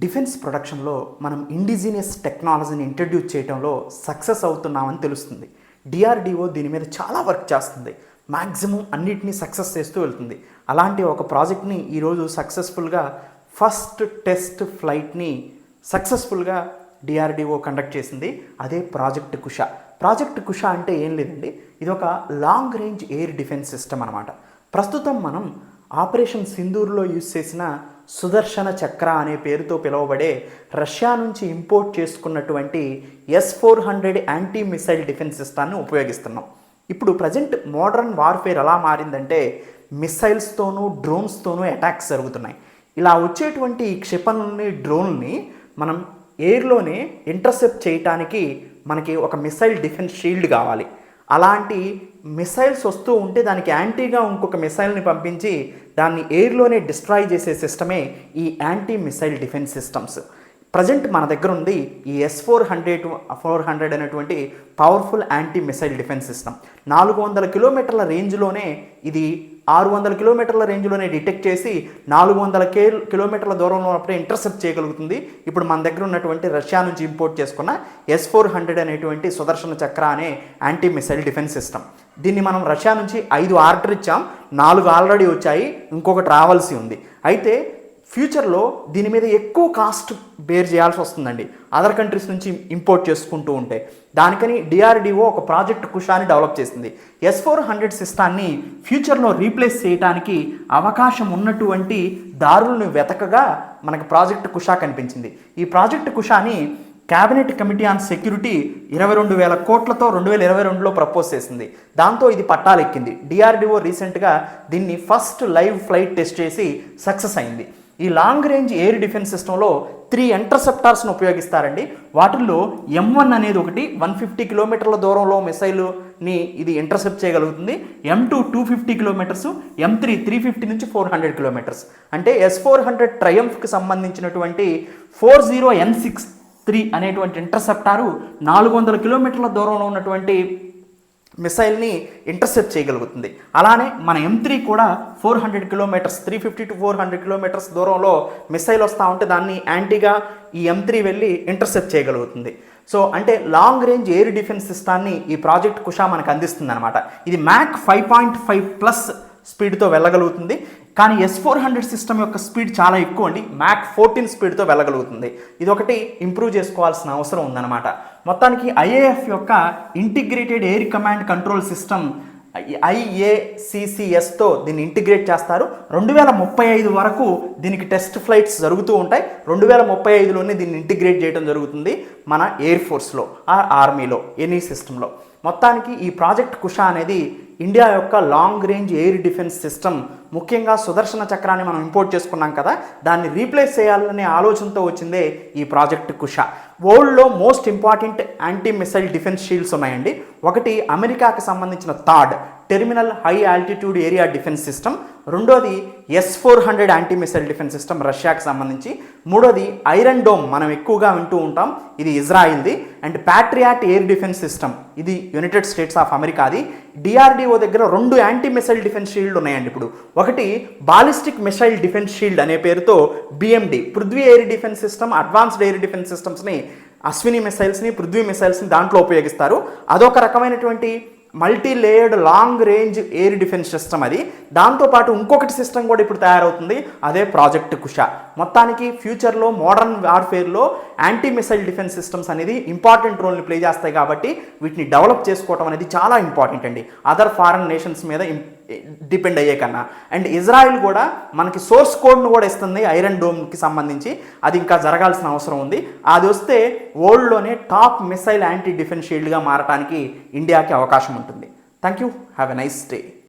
Defence ప్రొడక్షన్లో మనం indigenous టెక్నాలజీని ఇంట్రడ్యూస్ చేయడంలో సక్సెస్ అవుతున్నామని తెలుస్తుంది. డిఆర్డిఓ దీని మీద చాలా వర్క్ చేస్తుంది. మ్యాక్సిమం అన్నిటినీ సక్సెస్ చేస్తూ వెళ్తుంది. అలాంటి ఒక ప్రాజెక్ట్ని ఈరోజు సక్సెస్ఫుల్గా ఫస్ట్ టెస్ట్ ఫ్లైట్ని సక్సెస్ఫుల్గా డిఆర్డిఓ కండక్ట్ చేసింది. అదే ప్రాజెక్ట్ కుష. ప్రాజెక్ట్ కుష అంటే ఏం లేదండి, ఇది ఒక long range air defence system అనమాట. ప్రస్తుతం మనం ఆపరేషన్ సింధూర్లో యూజ్ చేసిన సుదర్శన చక్ర అనే పేరుతో పిలువబడే రష్యా నుంచి ఇంపోర్ట్ చేసుకున్నటువంటి S-400 యాంటీ మిసైల్ డిఫెన్స్ సిస్టాన్ని ఉపయోగిస్తున్నాం. ఇప్పుడు ప్రజెంట్ మోడర్న్ వార్ఫేర్ ఎలా మారిందంటే మిసైల్స్తోనూ డ్రోన్స్తోనూ అటాక్స్ జరుగుతున్నాయి. ఇలా వచ్చేటువంటి ఈ క్షిపణుల్ని డ్రోన్ని మనం ఎయిర్లోనే ఇంటర్సెప్ట్ చేయడానికి మనకి ఒక మిసైల్ డిఫెన్స్ షీల్డ్ కావాలి. అలాంటి మిసైల్స్ వస్తూ ఉంటే దానికి యాంటీగా ఇంకొక మిసైల్ని పంపించి దాన్ని ఎయిర్లోనే డిస్ట్రాయ్ చేసే సిస్టమే ఈ anti missile defence systems. Present మన దగ్గర ఉంది ఈ S-400 అనేటువంటి powerful anti missile defence system. 400 కిలోమీటర్ల రేంజ్లోనే ఇది 600 కిలోమీటర్ల రేంజ్లోనే డిటెక్ట్ చేసి 400 కిలోమీటర్ల దూరంలో ఉన్నప్పుడే ఇంటర్సెప్ట్ చేయగలుగుతుంది. ఇప్పుడు మన దగ్గర ఉన్నటువంటి రష్యా నుంచి ఇంపోర్ట్ చేసుకున్న S-400 అనేటువంటి సుదర్శన చక్ర అనే యాంటీ మిసైల్ డిఫెన్స్ సిస్టమ్. దీన్ని మనం రష్యా నుంచి 5 ఆర్డర్ ఇచ్చాం, 4 ఆల్రెడీ వచ్చాయి, ఇంకొకటి రావాల్సి ఉంది. అయితే ఫ్యూచర్లో దీని మీద ఎక్కువ కాస్ట్ బేర్ చేయాల్సి వస్తుందండి అదర్ కంట్రీస్ నుంచి ఇంపోర్ట్ చేసుకుంటూ ఉంటే. దానికని డిఆర్డిఓ ఒక ప్రాజెక్ట్ కుషాని డెవలప్ చేసింది. S-400 సిస్టాన్ని ఫ్యూచర్లో రీప్లేస్ చేయడానికి అవకాశం ఉన్నటువంటి దారులను వెతకగా మనకు ప్రాజెక్ట్ కుషా కనిపించింది. ఈ ప్రాజెక్ట్ కుషాని క్యాబినెట్ కమిటీ ఆన్ సెక్యూరిటీ 22,000 కోట్లతో 2022లో ప్రపోజ్ చేసింది. దాంతో ఇది పట్టాలెక్కింది. డిఆర్డిఓ రీసెంట్గా దీన్ని ఫస్ట్ లైవ్ ఫ్లైట్ టెస్ట్ చేసి సక్సెస్ అయింది. ఈ లాంగ్ రేంజ్ ఎయిర్ డిఫెన్స్ సిస్టంలో 3 ఇంటర్సెప్టార్స్ను ఉపయోగిస్తారండి. వాటిల్లో M1 అనేది ఒకటి 150 కిలోమీటర్ల దూరంలో మిసైల్ని ఇది ఇంటర్సెప్ట్ చేయగలుగుతుంది. M2 250 కిలోమీటర్స్, M3 350 నుంచి 400 కిలోమీటర్స్. అంటే S-400 ట్రయంఫ్కి సంబంధించినటువంటి 40N63 అనేటువంటి ఇంటర్సెప్టారు 400 కిలోమీటర్ల దూరంలో ఉన్నటువంటి మిసైల్ని ఇంటర్సెప్ట్ చేయగలుగుతుంది. అలానే మన M3 కూడా 400 కిలోమీటర్స్ 350 to 400 కిలోమీటర్స్ దూరంలో మిసైల్ వస్తూ ఉంటే దాన్ని యాంటీగా ఈ M3 వెళ్ళి ఇంటర్సెప్ట్ చేయగలుగుతుంది. సో అంటే లాంగ్ రేంజ్ ఎయిర్ డిఫెన్స్ సిస్టాన్ని ఈ ప్రాజెక్ట్ కుషా మనకు అందిస్తుంది అనమాట. ఇది మ్యాక్ 5.5+ స్పీడ్తో వెళ్ళగలుగుతుంది. కానీ S-400 సిస్టమ్ యొక్క స్పీడ్ చాలా ఎక్కువ అండి, మ్యాక్ 14 స్పీడ్తో వెళ్ళగలుగుతుంది. ఇదొకటి ఇంప్రూవ్ చేసుకోవాల్సిన అవసరం ఉందన్నమాట. మొత్తానికి IAF యొక్క integrated air command control system IACCSతో దీన్ని ఇంటిగ్రేట్ చేస్తారు. 2035 వరకు దీనికి టెస్ట్ ఫ్లైట్స్ జరుగుతూ ఉంటాయి. 2035లోనే దీన్ని ఇంటిగ్రేట్ చేయడం జరుగుతుంది మన ఎయిర్ ఫోర్స్లో ఆర్మీలో ఎనీ సిస్టంలో. మొత్తానికి ఈ ప్రాజెక్ట్ కుషా అనేది ఇండియా యొక్క long range air defence system. ముఖ్యంగా సుదర్శన చక్రాన్ని మనం ఇంపోర్ట్ చేసుకున్నాం కదా, దాన్ని రీప్లేస్ చేయాలనే ఆలోచనతో వచ్చిందే ఈ ప్రాజెక్ట్ కుషా. వరల్డ్లో most important anti missile defence shields ఉన్నాయండి. ఒకటి అమెరికాకి సంబంధించిన థాడ్ terminal high altitude area defence system, రెండోది S-400 anti missile defence system రష్యాకి సంబంధించి, మూడోది ఐరన్ డోమ్ మనం ఎక్కువగా వింటూ ఉంటాం, ఇది ఇజ్రాయిల్ది, and Patriot air defence system ఇది యునైటెడ్ స్టేట్స్ ఆఫ్ అమెరికాది. డిఆర్డిఓ దగ్గర 2 యాంటీ మిసైల్ డిఫెన్స్ షీల్డ్ ఉన్నాయండి. ఇప్పుడు ఒకటి బాలిస్టిక్ మిసైల్ డిఫెన్స్ షీల్డ్ అనే పేరుతో BMD Prithvi air defence system, advanced air defence సిస్టమ్స్ని అశ్విని మిసైల్స్ని పృథ్వీ మిసైల్స్ని దాంట్లో ఉపయోగిస్తారు. అదొక రకమైనటువంటి multi layered long range air defence system అది. దాంతోపాటు ఇంకొకటి సిస్టమ్ కూడా ఇప్పుడు తయారవుతుంది, అదే ప్రాజెక్ట్ కుషా. మొత్తానికి ఫ్యూచర్లో మోడర్న్ వార్ఫేర్లో యాంటీ మిసైల్ డిఫెన్స్ సిస్టమ్స్ అనేది ఇంపార్టెంట్ రోల్ని ప్లే చేస్తాయి. కాబట్టి వీటిని డెవలప్ చేసుకోవడం అనేది చాలా ఇంపార్టెంట్ అండి అదర్ ఫారెన్ నేషన్స్ మీద డిపెండ్ అయ్యే కన్నా. అండ్ ఇజ్రాయిల్ కూడా మనకి సోర్స్ కోడ్ను కూడా ఇస్తుంది ఐరన్ డోమ్కి సంబంధించి. అది ఇంకా జరగాల్సిన అవసరం ఉంది. అది వస్తే వరల్డ్లోనే టాప్ మిసైల్ యాంటీ డిఫెన్స్ షీల్డ్గా మారడానికి ఇండియాకి అవకాశం ఉంటుంది. Thank you. Have a nice day.